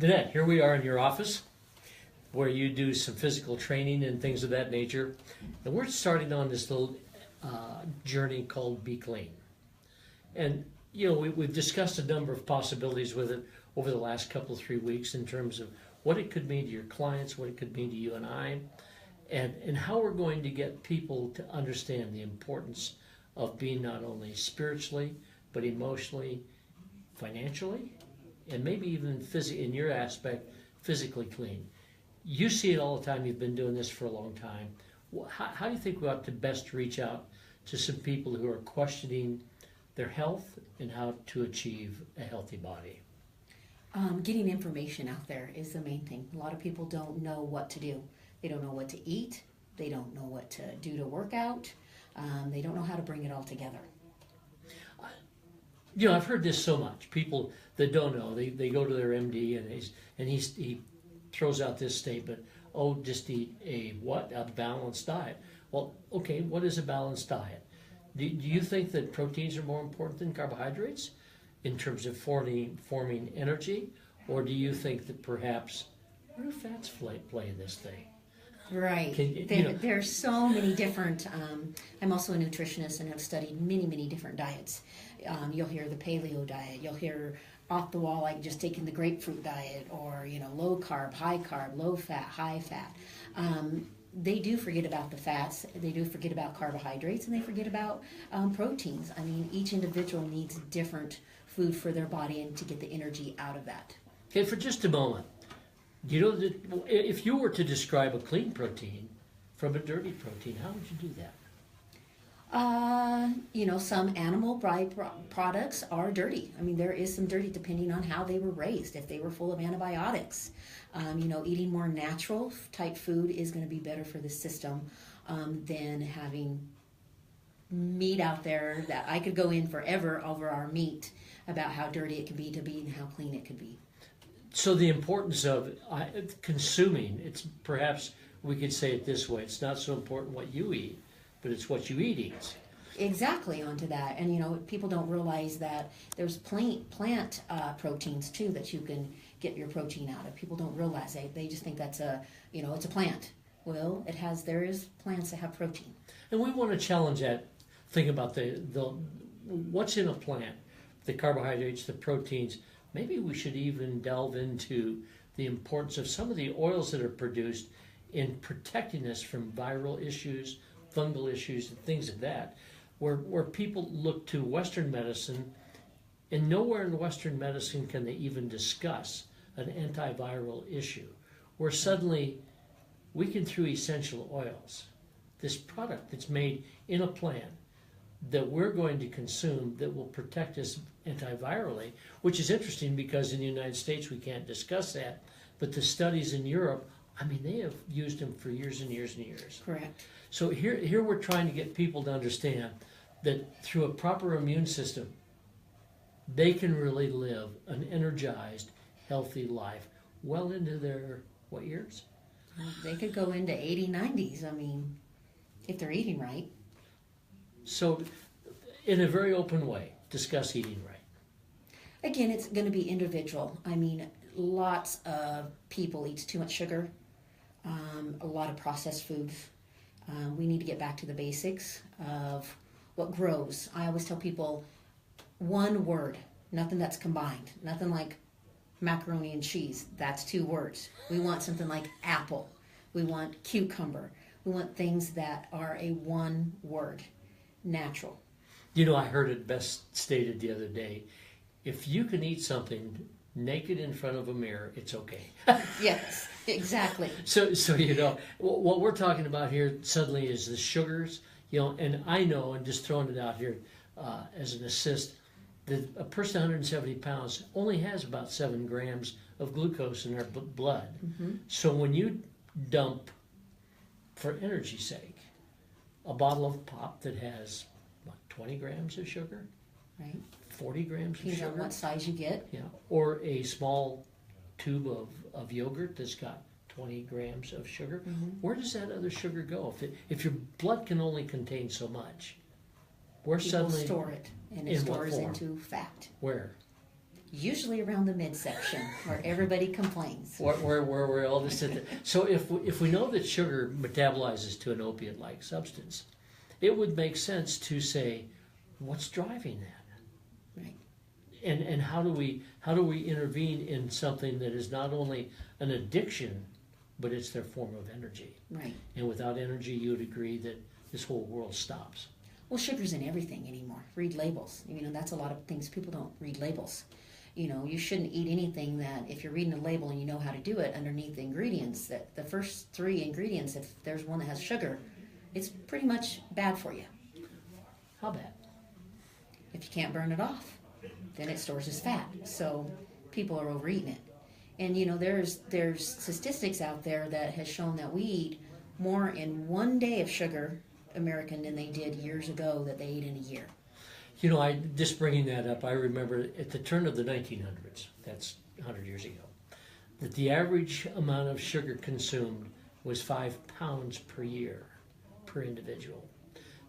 Danette, here we are in your office where you do some physical training and things of that nature. And we're starting on this little journey called Be Clean. And, you know, we've discussed a number of possibilities with it over the last couple of 3 weeks in terms of what it could mean to your clients, what it could mean to you and I, and how we're going to get people to understand the importance of being not only spiritually, but emotionally, financially, and maybe even in your aspect, physically clean. You see it all the time. You've been doing this for a long time. How do you think we ought to best reach out to some people who are questioning their health and how to achieve a healthy body? Getting information out there is the main thing. A lot of people don't know what to do. They don't know what to eat. They don't know what to do to work out. They don't know how to bring it all together. You know, I've heard this so much. People that don't know, they go to their MD and he throws out this statement, oh, just eat a balanced diet. Well, okay, what is a balanced diet? Do you think that proteins are more important than carbohydrates in terms of forming energy? Or do you think that perhaps, where do fats play in this thing? Right. There's so many different, I'm also a nutritionist and have studied many different diets. You'll hear the paleo diet, you'll hear off the wall, like just taking the grapefruit diet, or, you know, low carb, high carb, low fat, high fat. They do forget about the fats, they do forget about carbohydrates, and they forget about proteins. I mean, each individual needs different food for their body and to get the energy out of that. Okay, for just a moment, do you know that if you were to describe a clean protein from a dirty protein, how would you do that? You know, some animal products are dirty. I mean, there is some dirty depending on how they were raised. If they were full of antibiotics, you know, eating more natural type food is going to be better for the system than having meat out there that I could go in forever over our meat about how dirty it can be to be and how clean it could be. So the importance of consuming, it's perhaps we could say it this way, it's not so important what you eat, but it's what you eats. Exactly, onto that. And, you know, people don't realize that there's plant proteins, too, that you can get your protein out of. People don't realize that. They just think that's it's a plant. Well, there is plants that have protein. And we want to challenge that. Think about the what's in a plant, the carbohydrates, the proteins. Maybe we should even delve into the importance of some of the oils that are produced in protecting us from viral issues, fungal issues, and things of that, where people look to Western medicine, and nowhere in Western medicine can they even discuss an antiviral issue, where suddenly we can, through essential oils, this product that's made in a plant that we're going to consume that will protect us antivirally, which is interesting because in the United States we can't discuss that, but the studies in Europe, I mean, they have used them for years and years and years. Correct. So here we're trying to get people to understand that through a proper immune system, they can really live an energized, healthy life well into their, what years? They could go into 80s, 90s, I mean, if they're eating right. So, in a very open way, discuss eating right. Again, it's going to be individual. I mean, lots of people eat too much sugar, a lot of processed foods. We need to get back to the basics of what grows. I always tell people one word, nothing that's combined, nothing like macaroni and cheese. That's 2 words. We want something like apple. We want cucumber. We want things that are a one word. Natural. You know, I heard it best stated the other day. If you can eat something naked in front of a mirror, it's okay. Yes, exactly. So you know, what we're talking about here suddenly is the sugars, you know, and I know, and just throwing it out here as an assist, that a person 170 pounds only has about 7 grams of glucose in their blood. Mm-hmm. So when you dump, for energy's sake, a bottle of pop that has, 20 grams of sugar? Right. 40 grams of sugar? On what size you get. Yeah. Or a small tube of yogurt that's got 20 grams of sugar. Mm-hmm. Where does that other sugar go? If your blood can only contain so much, where people suddenly... store it, and it stores into fat. Where? Usually around the midsection where everybody complains. Where we're all just sit there. So if we know that sugar metabolizes to an opiate-like substance, it would make sense to say, what's driving that? Right. And how do we intervene in something that is not only an addiction, but it's their form of energy. Right. And without energy, you would agree that this whole world stops. Well, sugar's in everything anymore. Read labels. You know, that's a lot of things. People don't read labels. You know, you shouldn't eat anything that, if you're reading a label and you know how to do it, underneath the ingredients, that the first 3 ingredients, if there's one that has sugar, it's pretty much bad for you. How bad? If you can't burn it off, then it stores as fat. So people are overeating it. And you know, there's statistics out there that has shown that we eat more in one day of sugar, American, than they did years ago that they ate in a year. You know, I just bringing that up, I remember at the turn of the 1900s, that's 100 years ago, that the average amount of sugar consumed was 5 pounds per year per individual.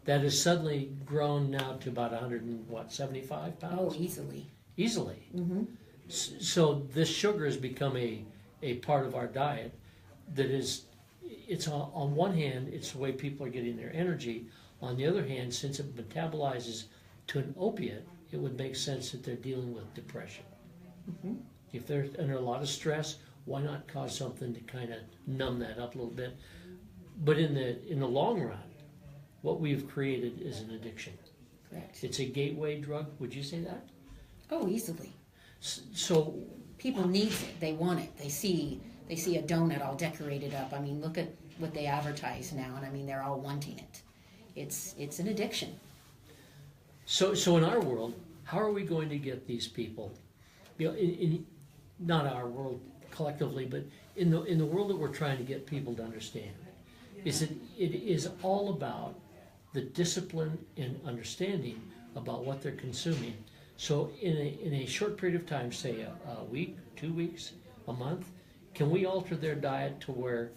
That has suddenly grown now to about 175 pounds? Oh, easily. Easily. Mm-hmm. So this sugar has become a part of our diet that is, it's on one hand, it's the way people are getting their energy. On the other hand, since it metabolizes to an opiate, it would make sense that they're dealing with depression. Mm-hmm. If they're under a lot of stress, why not cause something to kind of numb that up a little bit? But in the long run, what we've created is an addiction. Correct. It's a gateway drug. Would you say that? Oh, easily. So People need it. They want it. They see a donut all decorated up. I mean, look at what they advertise now, and I mean, they're all wanting it. It's an addiction. So in our world, how are we going to get these people, you know, in not our world collectively, but in the world that we're trying to get people to understand, is that it is all about the discipline and understanding about what they're consuming. So in a short period of time, say a week, 2 weeks, a month, can we alter their diet to where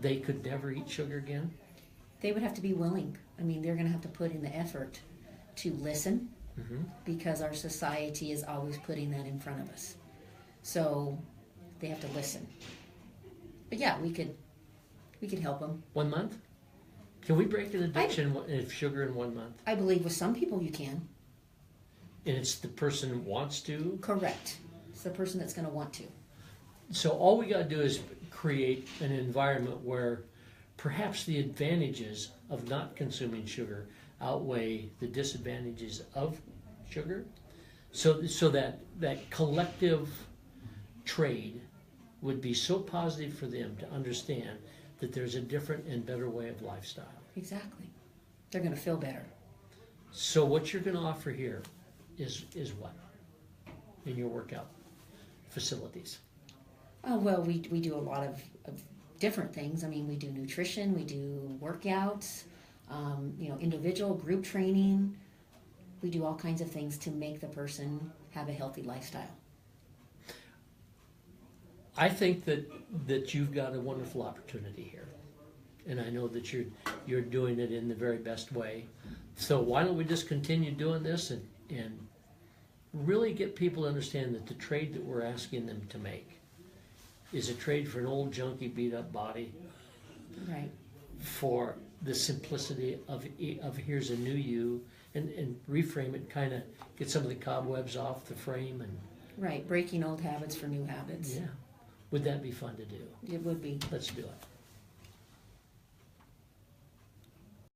they could never eat sugar again? They would have to be willing. I mean, they're going to have to put in the effort to listen, Mm-hmm. because our society is always putting that in front of us. So they have to listen. But yeah, we could help them. 1 month? Can we break an addiction of sugar in 1 month? I believe with some people you can. And it's the person wants to? Correct. It's the person that's going to want to. So all we got to do is create an environment where perhaps the advantages of not consuming sugar outweigh the disadvantages of sugar, so that collective trade would be so positive for them to understand that there's a different and better way of lifestyle. Exactly. They're going to feel better. So what you're going to offer here is what in your workout facilities? Oh, well, we do a lot of different things. I mean, we do nutrition, we do workouts, individual, group training. We do all kinds of things to make the person have a healthy lifestyle. I think that you've got a wonderful opportunity here, and I know that you're doing it in the very best way. So why don't we just continue doing this and really get people to understand that the trade that we're asking them to make is a trade for an old junky beat up body, Right. for the simplicity of here's a new you, and reframe it, kind of get some of the cobwebs off the frame, and Right. Breaking old habits for new habits. yeah, would that be fun to do? It would be. Let's do it.